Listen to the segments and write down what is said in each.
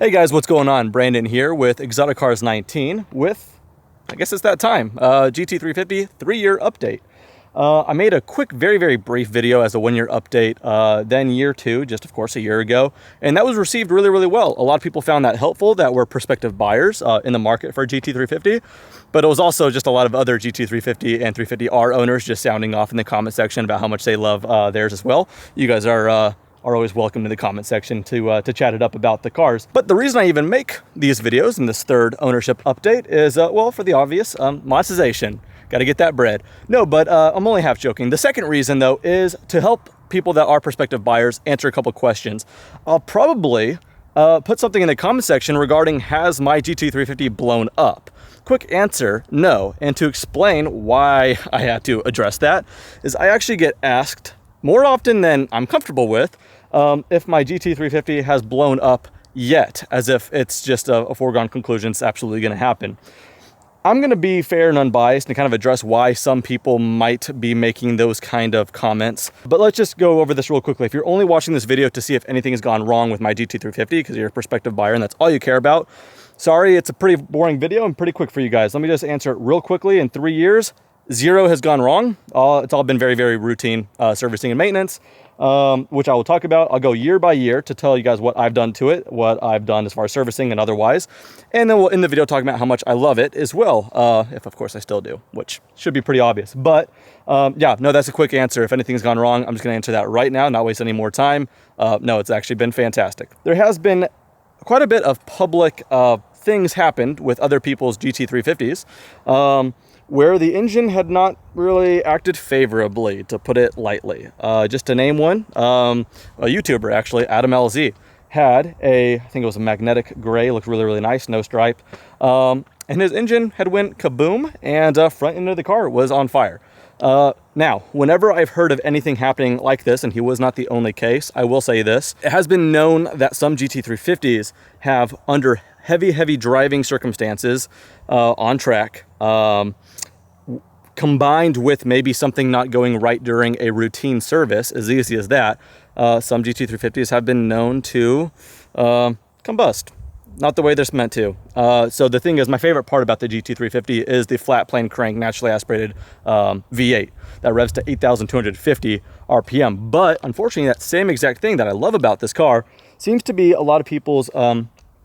Hey guys, what's going on? Brandon here with Exotic Cars 19 with, I guess it's that time, GT350 3-year update. I made a quick, very brief video as a 1-year update, then year 2, just of course a year ago, and that was received really well. A lot of people found that helpful that were prospective buyers in the market for GT350, but it was also just a lot of other GT350 and 350R owners just sounding off in the comment section about how much they love theirs as well. You guys are always welcome to the comment section to chat it up about the cars. But the reason I even make these videos in this 3rd ownership update is, well, for the obvious, monetization. Got to get that bread. No, but I'm only half joking. The second reason, though, is to help people that are prospective buyers answer a couple questions. I'll probably put something in the comment section regarding, has my GT350 blown up? Quick answer, no. And to explain why I had to address that is I actually get asked more often than I'm comfortable with if my GT350 has blown up yet, as if it's just a foregone conclusion, it's absolutely going to happen. I'm going to be fair and unbiased and kind of address why some people might be making those kind of comments. But let's just go over this real quickly. If you're only watching this video to see if anything has gone wrong with my GT350 because you're a prospective buyer and that's all you care about, sorry, it's a pretty boring video and pretty quick for you guys. Let me just answer it real quickly. In 3 years, 0 has gone wrong. It's all been very routine servicing and maintenance, which I will talk about. I'll go year by year to tell you guys what I've done to it, what I've done as far as servicing and otherwise. And then we'll end the video talking about how much I love it as well, if of course I still do, which should be pretty obvious. But yeah, no, that's a quick answer. If anything's gone wrong, I'm just going to answer that right now, not waste any more time. No, it's actually been fantastic. There has been quite a bit of public things happened with other people's GT350s. Where the engine had not really acted favorably, to put it lightly. Just to name one, a YouTuber actually, Adam LZ, had I think it was a magnetic gray, looked really nice, no stripe. And his engine had went kaboom, and front end of the car was on fire. Now, whenever I've heard of anything happening like this, and he was not the only case, I will say this, it has been known that some GT350s have, under heavy driving circumstances on track, combined with maybe something not going right during a routine service, as easy as that, some GT350s have been known to combust. Not the way they're meant to. So the thing is, my favorite part about the GT350 is the flat plane crank, naturally aspirated V8 that revs to 8,250 RPM. But unfortunately, that same exact thing that I love about this car seems to be a lot of people's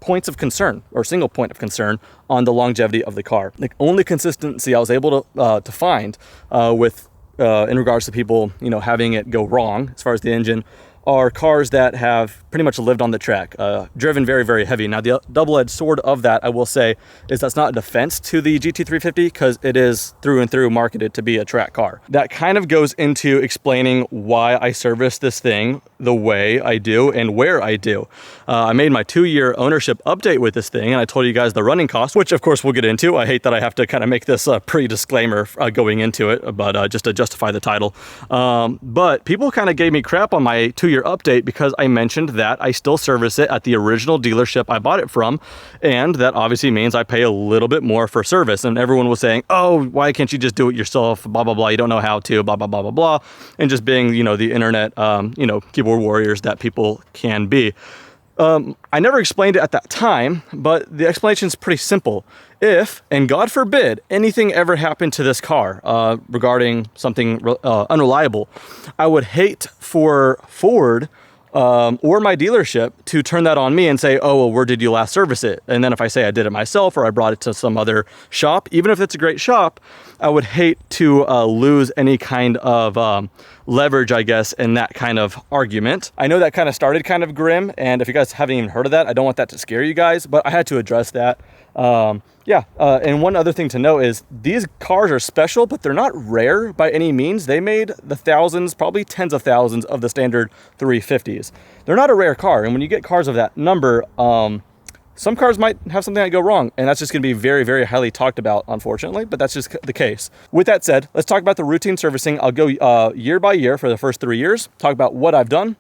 points of concern, or single point of concern, on the longevity of the car. The only consistency I was able to find with in regards to people, you know, having it go wrong as far as the engine, are cars that have pretty much lived on the track, driven very heavy. Now, the double-edged sword of that, I will say, is that's not a defense to the GT350, because it is through and through marketed to be a track car. That kind of goes into explaining why I service this thing the way I do and where I do. I made my 2-year ownership update with this thing, and I told you guys the running cost, which of course we'll get into. I hate that I have to kind of make this pre-disclaimer going into it, but just to justify the title. But people kind of gave me crap on my 2-year update because I mentioned that I still service it at the original dealership I bought it from, and that obviously means I pay a little bit more for service. And everyone was saying, oh, why can't you just do it yourself, blah blah, you don't know how to, blah, and just being, you know, the internet keyboard warriors that people can be. I never explained it at that time, but the explanation is pretty simple. If, and God forbid, anything ever happened to this car regarding something unreliable, I would hate for Ford or my dealership to turn that on me and say, oh, well, where did you last service it? And then if I say I did it myself or I brought it to some other shop, even if it's a great shop, I would hate to lose any kind of leverage, I guess, in that kind of argument. I know that kind of started kind of grim, and if you guys haven't even heard of that, I don't want that to scare you guys, but I had to address that. And one other thing to note is these cars are special, but they're not rare by any means. They made the thousands, probably tens of thousands of the standard 350s. They're not a rare car, and when you get cars of that number, some cars might have something that go wrong, and that's just going to be very highly talked about, unfortunately, but that's just the case. With that said, let's talk about the routine servicing. I'll go year by year for the first 3 years, talk about what I've done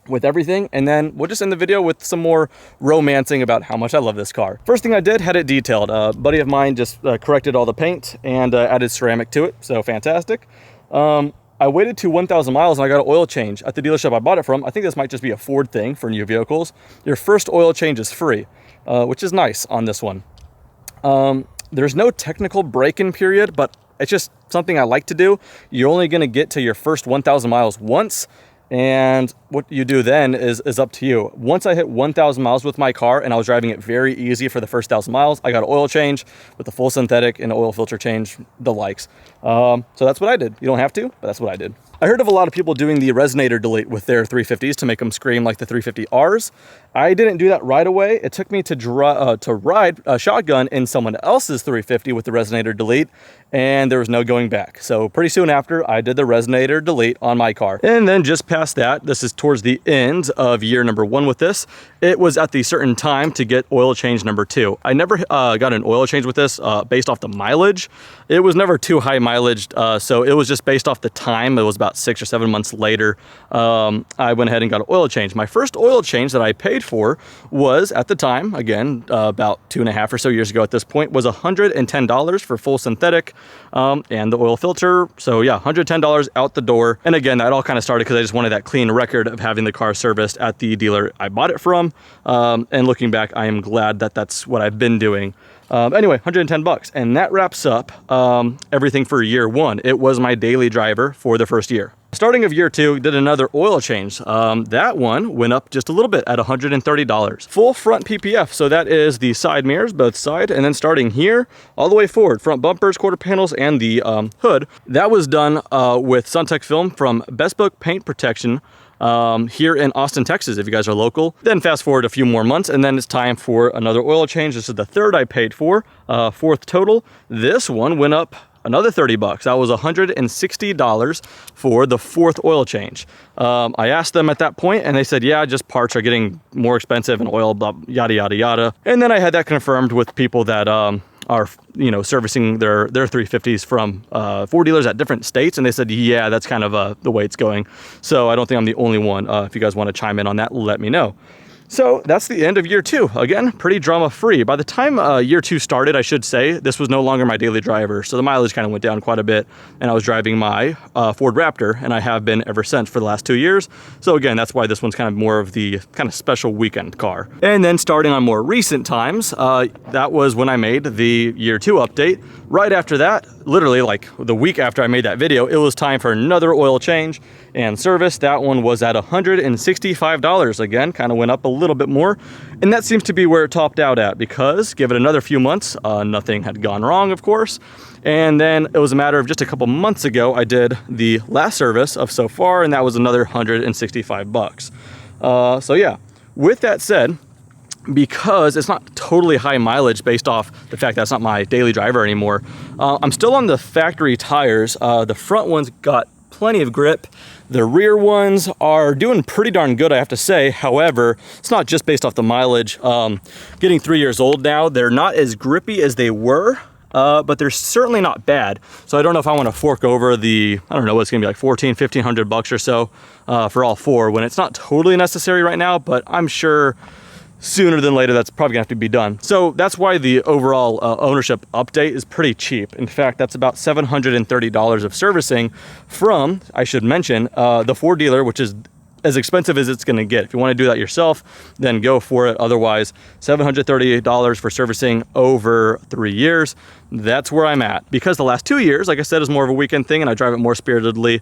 with everything, and then we'll just end the video with some more romancing about how much I love this car. First thing I did, had it detailed. A buddy of mine just corrected all the paint and added ceramic to it, so fantastic. I waited to 1,000 miles and I got an oil change at the dealership I bought it from. I think this might just be a Ford thing for new vehicles. Your first oil change is free, which is nice on this one. There's no technical break-in period, but it's just something I like to do. You're only going to get to your first 1,000 miles once, and what you do then is up to you. Once I hit 1,000 miles with my car and I was driving it very easy for the first 1,000 miles, I got an oil change with a full synthetic and oil filter change, the likes. So that's what I did. You don't have to, but that's what I did. I heard of a lot of people doing the resonator delete with their 350s to make them scream like the 350Rs. I didn't do that right away. It took me to ride a shotgun in someone else's 350 with the resonator delete, and there was no going back. So pretty soon after, I did the resonator delete on my car. And then just past that, this is towards the end of year number 1 with this, it was at the certain time to get oil change number 2. I never got an oil change with this based off the mileage. It was never too high mileage, so it was just based off the time. It was about 6 or 7 months later, I went ahead and got an oil change. My first oil change that I paid for was, at the time, again, about 2.5 or so years ago at this point, was $110 for full synthetic and the oil filter. So yeah, $110 out the door. And again, that all kind of started because I just wanted that clean record of having the car serviced at the dealer I bought it from. And looking back, I am glad that that's what I've been doing. Anyway, 110 bucks. And that wraps up everything for year 1. It was my daily driver for the first year. Starting of year 2, did another oil change. That one went up just a little bit at $130. Full front PPF, so that is the side mirrors, both side, and then starting here, all the way forward, front bumpers, quarter panels, and the hood. That was done with SunTech film from Best Book Paint Protection here in Austin, Texas, if you guys are local. Then fast forward a few more months, and then it's time for another oil change. This is the third I paid for, 4th total. This one went up another 30 bucks. That was $160 for the 4th oil change. I asked them at that point and they said, yeah, just parts are getting more expensive and oil, blah, yada, yada, yada. And then I had that confirmed with people that are, you know, servicing their 350s from Ford dealers at different states. And they said, yeah, that's kind of the way it's going. So I don't think I'm the only one. If you guys want to chime in on that, let me know. So that's the end of year 2. Again, pretty drama-free. By the time year 2 started, I should say, this was no longer my daily driver. So the mileage kind of went down quite a bit, and I was driving my Ford Raptor, and I have been ever since for the last 2 years. So again, that's why this one's kind of more of the kind of special weekend car. And then starting on more recent times, that was when I made the year 2 update. Right after that, literally like the week after I made that video, it was time for another oil change and service. That one was at $165. Again, kind of went up a little bit more. And that seems to be where it topped out at, because give it another few months, nothing had gone wrong, of course. And then it was a matter of just a couple months ago, I did the last service of so far, and that was another 165 bucks. So yeah, with that said, because it's not totally high mileage based off the fact that it's not my daily driver anymore, I'm still on the factory tires. The front ones got plenty of grip. The rear ones are doing pretty darn good, I have to say. However, it's not just based off the mileage. Getting 3 years old now, they're not as grippy as they were, but they're certainly not bad. So I don't know if I want to fork over the, I don't know, what's gonna be like 1,500 bucks or so for all 4, when it's not totally necessary right now, but I'm sure sooner than later that's probably gonna have to be done. So that's why the overall ownership update is pretty cheap. In fact, that's about $730 of servicing from, I should mention, the Ford dealer, which is as expensive as it's gonna get. If you wanna do that yourself, then go for it. Otherwise, $738 for servicing over 3 years. That's where I'm at. Because the last 2 years, like I said, is more of a weekend thing and I drive it more spiritedly.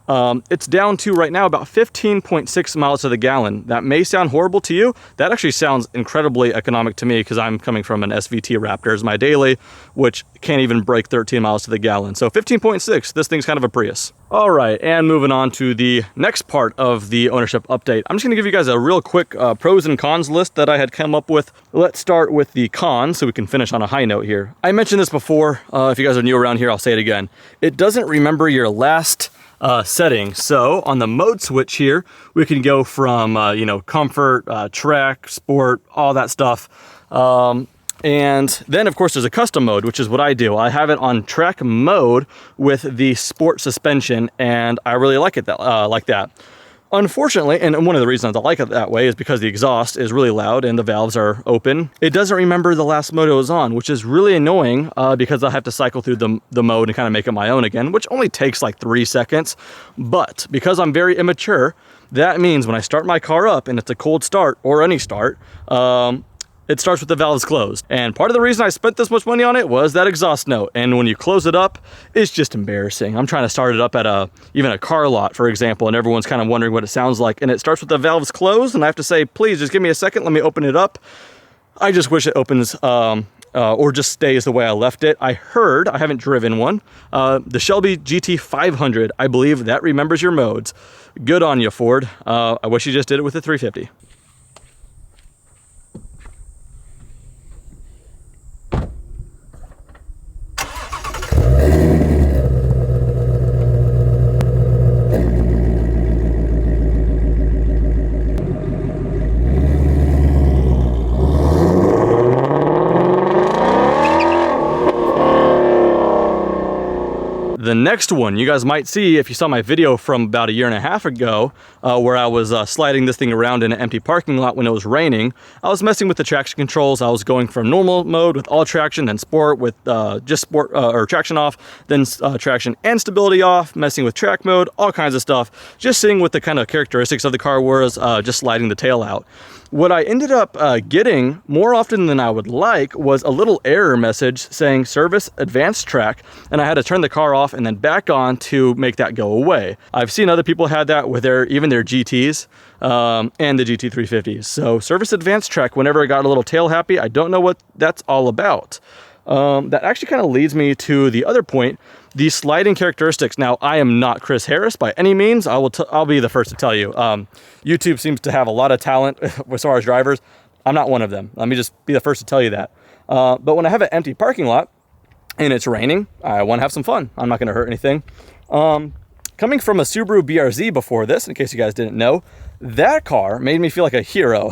It's down to right now about 15.6 miles to the gallon. That may sound horrible to you. That actually sounds incredibly economic to me, because I'm coming from an SVT Raptor as my daily, which can't even break 13 miles to the gallon. So 15.6, this thing's kind of a Prius. All right, and moving on to the next part of the ownership update. I'm just gonna give you guys a real quick pros and cons list that I had come up with. Let's start with the cons so we can finish on a high note here. I mentioned this before. If you guys are new around here, I'll say it again. It doesn't remember your last setting. So on the mode switch here, we can go from, you know, comfort, track, sport, all that stuff. And then of course there's a custom mode, which is what I do. I have it on track mode with the sport suspension, and I really like it like that. Unfortunately, and one of the reasons I like it that way is because the exhaust is really loud and the valves are open. It doesn't remember the last mode it was on, which is really annoying because I have to cycle through the mode and kind of make it my own again, which only takes like 3 seconds. But because I'm very immature, that means when I start my car up and it's a cold start or any start, it starts with the valves closed. And part of the reason I spent this much money on it was that exhaust note. And when you close it up, it's just embarrassing. I'm trying to start it up at even a car lot, for example, and everyone's kind of wondering what it sounds like. And it starts with the valves closed, and I have to say, please just give me a second, let me open it up. I just wish it opens or just stays the way I left it. I heard, I haven't driven one, the Shelby GT500, I believe that remembers your modes. Good on you, Ford. I wish you just did it with the 350. The next one you guys might see if you saw my video from about 1.5 years ago where I was sliding this thing around in an empty parking lot when it was raining. I was messing with the traction controls. I was going from normal mode with all traction, then sport with just sport or traction off, then traction and stability off, messing with track mode, all kinds of stuff, just seeing what the kind of characteristics of the car was, just sliding the tail out. What I ended up getting more often than I would like was a little error message saying service advanced track, and I had to turn the car off and then back on to make that go away. I've seen other people had that with even their GTs and the GT350s. So service advanced track, whenever I got a little tail happy, I don't know what that's all about. That actually kind of leads me to the other point, the sliding characteristics. Now, I am not Chris Harris by any means. I'll be the first to tell you. YouTube seems to have a lot of talent as far as drivers. I'm not one of them. Let me just be the first to tell you that. But when I have an empty parking lot and it's raining, I want to have some fun. I'm not going to hurt anything. Coming from a Subaru BRZ before this, in case you guys didn't know, that car made me feel like a hero.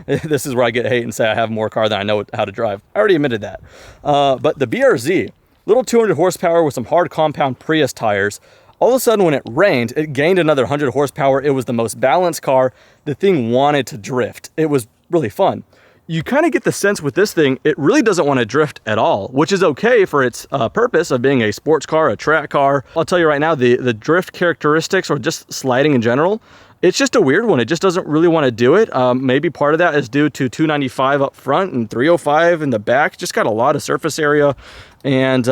This is where I get hate and say I have more car than I know how to drive. I already admitted that. But the BRZ, little 200 horsepower with some hard compound Prius tires. All of a sudden when it rained, it gained another 100 horsepower. It was the most balanced car. The thing wanted to drift. It was really fun. You kind of get the sense with this thing, it really doesn't want to drift at all, which is okay for its purpose of being a sports car, a track car. I'll tell you right now, the drift characteristics or just sliding in general, it's just a weird one. It just doesn't really want to do it. Maybe part of that is due to 295 up front and 305 in the back. Just got a lot of surface area. And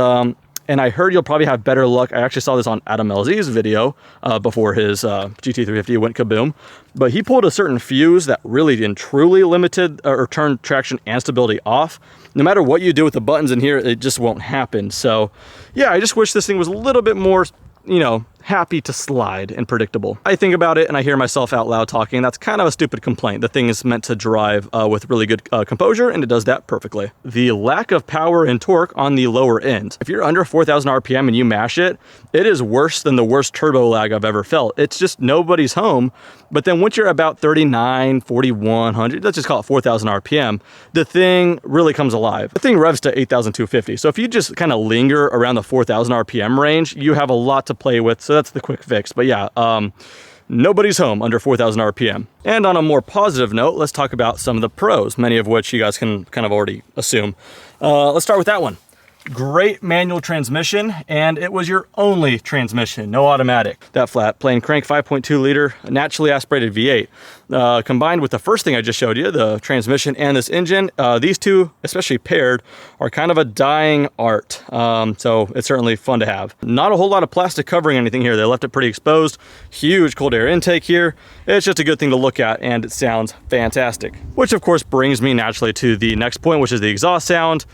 I heard you'll probably have better luck. I actually saw this on Adam LZ's video before his GT350 went kaboom. But he pulled a certain fuse that really and truly limited or turned traction and stability off. No matter what you do with the buttons in here, it just won't happen. So yeah, I just wish this thing was a little bit more, you know, happy to slide and predictable. I think about it and I hear myself out loud talking. That's kind of a stupid complaint. The thing is meant to drive with really good composure, and it does that perfectly. The lack of power and torque on the lower end. If you're under 4,000 RPM and you mash it, it is worse than the worst turbo lag I've ever felt. It's just nobody's home. But then once you're about 39, 4,100, let's just call it 4,000 RPM, the thing really comes alive. The thing revs to 8,250. So if you just kind of linger around the 4,000 RPM range, you have a lot to play with. So that's the quick fix. But yeah, nobody's home under 4,000 RPM. And on a more positive note, let's talk about some of the pros, many of which you guys can kind of already assume. Let's start with that one. Great manual transmission, and it was your only transmission, no automatic. That flat plain crank 5.2 liter naturally aspirated V8 combined with the first thing I just showed you, the transmission and this engine, these two, especially paired, are kind of a dying art. So it's certainly fun to have. Not a whole lot of plastic covering anything here. They left it pretty exposed. Huge cold air intake here. It's just a good thing to look at, and it sounds fantastic. Which of course brings me naturally to the next point, which is the exhaust sound.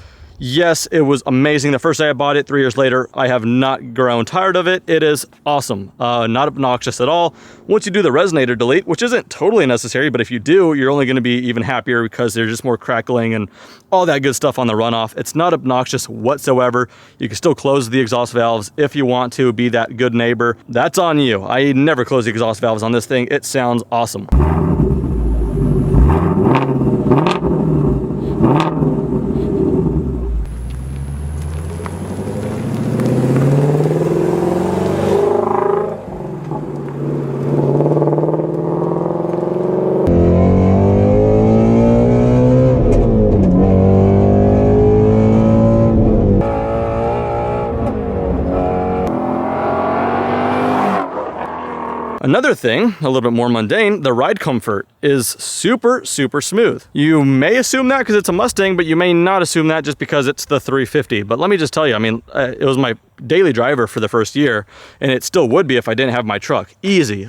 Yes, it was amazing the first day I bought it. 3 years later, I have not grown tired of it. It is awesome. Not obnoxious at all. Once you do the resonator delete, which isn't totally necessary, but if you do, you're only going to be even happier because there's just more crackling and all that good stuff on the runoff. It's not obnoxious whatsoever. You can still close the exhaust valves if you want to be that good neighbor. That's on you. I never close the exhaust valves on this thing. It sounds awesome. Another thing, a little bit more mundane, the ride comfort is super, super smooth. You may assume that because it's a Mustang, but you may not assume that just because it's the 350. But let me just tell you, I mean, it was my daily driver for the first year, and it still would be if I didn't have my truck. Easy.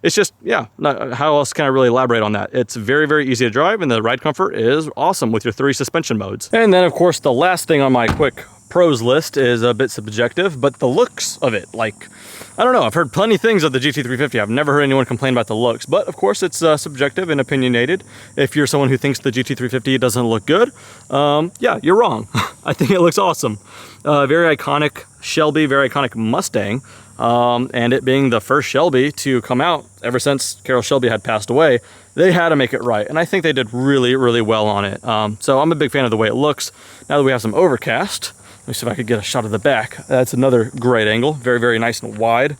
It's just, yeah, how else can I really elaborate on that? It's very, very easy to drive, and the ride comfort is awesome with your 3 suspension modes. And then, of course, the last thing on my quick pros list is a bit subjective, but the looks of it, like, I don't know, I've heard plenty of things of the GT350. I've never heard anyone complain about the looks, but of course it's subjective and opinionated. If you're someone who thinks the GT350 doesn't look good, yeah, you're wrong. I think it looks awesome. Very iconic Shelby, very iconic Mustang, and it being the first Shelby to come out ever since Carroll Shelby had passed away, they had to make it right, and I think they did really, really well on it. So I'm a big fan of the way it looks. Now that we have some overcast, let me see if I could get a shot of the back. That's another great angle. Very, very nice and wide.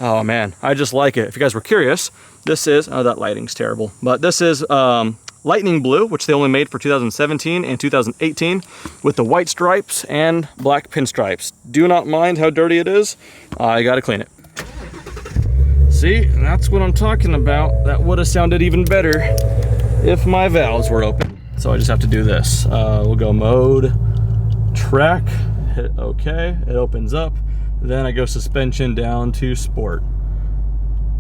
Oh man, I just like it. If you guys were curious, this is, oh, that lighting's terrible, but this is Lightning Blue, which they only made for 2017 and 2018 with the white stripes and black pinstripes. Do not mind how dirty it is. I gotta clean it. See, that's what I'm talking about. That would have sounded even better if my valves were open. So I just have to do this. We'll go mode, track, hit OK, it opens up. Then I go suspension down to sport.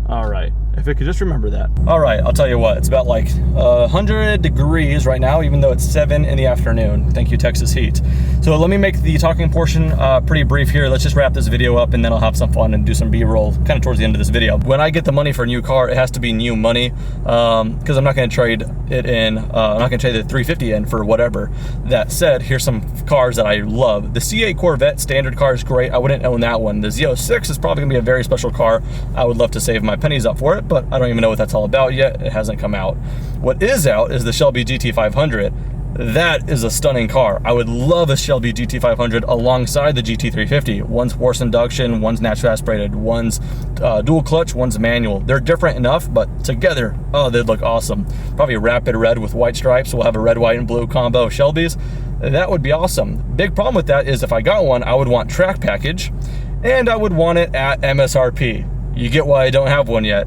All right, if I could just remember that. All right, I'll tell you what, it's about like 100 degrees right now, even though it's 7 in the afternoon. Thank you, Texas heat. So let me make the talking portion pretty brief here. Let's just wrap this video up and then I'll have some fun and do some B-roll kind of towards the end of this video. When I get the money for a new car, it has to be new money because I'm not gonna trade it in, I'm not gonna trade the 350 in for whatever. That said, here's some cars that I love. The C8 Corvette standard car is great. I wouldn't own that one. The Z06 is probably gonna be a very special car. I would love to save my pennies up for it, but I don't even know what that's all about yet. It hasn't come out. What is out is the Shelby GT500. That is a stunning car. I would love a Shelby GT500 alongside the GT350. One's force induction, one's naturally aspirated, one's dual clutch, one's manual. They're different enough, but together, oh, they'd look awesome. Probably rapid red with white stripes. We'll have a red, white, and blue combo of Shelbys. That would be awesome. Big problem with that is if I got one, I would want track package, and I would want it at MSRP. You get why I don't have one yet.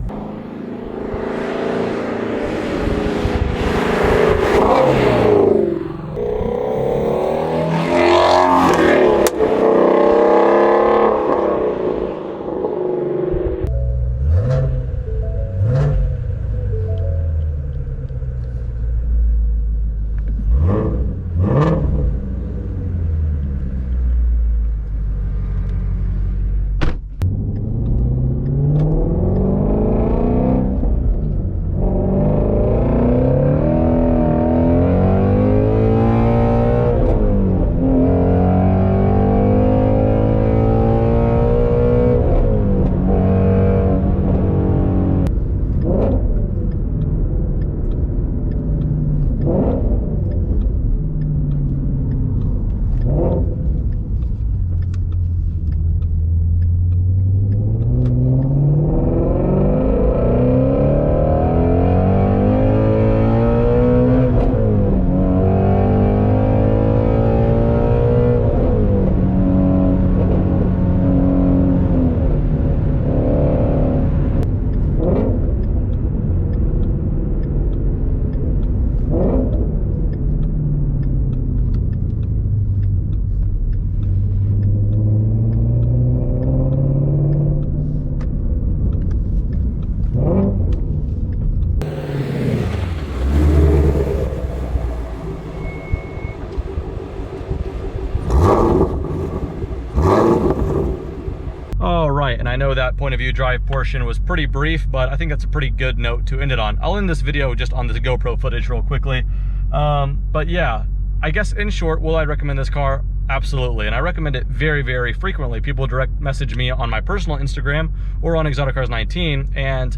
And I know that point of view drive portion was pretty brief, but I think that's a pretty good note to end it on. I'll end this video just on the GoPro footage real quickly. But yeah, I guess in short, will I recommend this car? Absolutely, and I recommend it very, very frequently. People direct message me on my personal Instagram or on Exotic Cars 19, and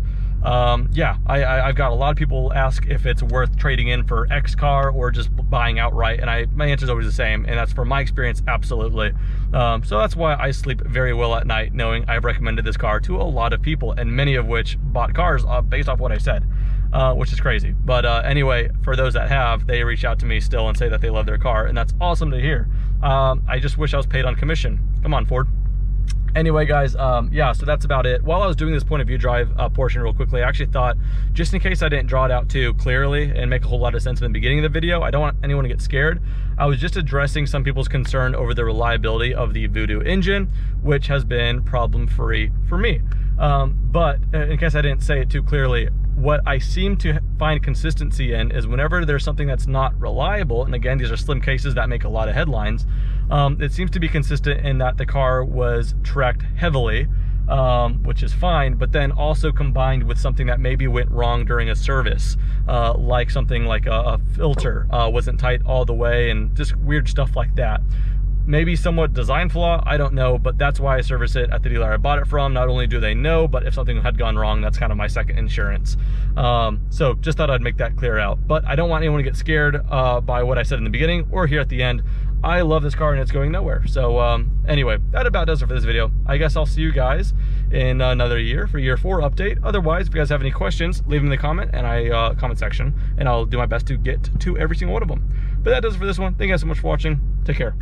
yeah, I've got a lot of people ask if it's worth trading in for X car or just buying outright, and my answer is always the same, and that's from my experience, absolutely. So that's why I sleep very well at night, knowing I've recommended this car to a lot of people, and many of which bought cars based off what I said, which is crazy. But anyway, for those that have, they reach out to me still and say that they love their car, and that's awesome to hear. I just wish I was paid on commission. Come on, Ford. Anyway, guys, yeah, so that's about it. While I was doing this point of view drive portion real quickly, I actually thought, just in case I didn't draw it out too clearly and make a whole lot of sense in the beginning of the video, I don't want anyone to get scared. I was just addressing some people's concern over the reliability of the Voodoo engine, which has been problem-free for me. But in case I didn't say it too clearly, what I seem to find consistency in is whenever there's something that's not reliable, and again, these are slim cases that make a lot of headlines, it seems to be consistent in that the car was tracked heavily, which is fine, but then also combined with something that maybe went wrong during a service, like something like a filter wasn't tight all the way, and just weird stuff like that. Maybe somewhat design flaw, I don't know, but that's why I service it at the dealer I bought it from. Not only do they know, but if something had gone wrong, that's kind of my second insurance. So just thought I'd make that clear out. But I don't want anyone to get scared by what I said in the beginning or here at the end. I love this car and it's going nowhere. So anyway, that about does it for this video. I guess I'll see you guys in another year for year 4 update. Otherwise, if you guys have any questions, leave them in the comment section, and I'll do my best to get to every single one of them. But that does it for this one. Thank you guys so much for watching. Take care.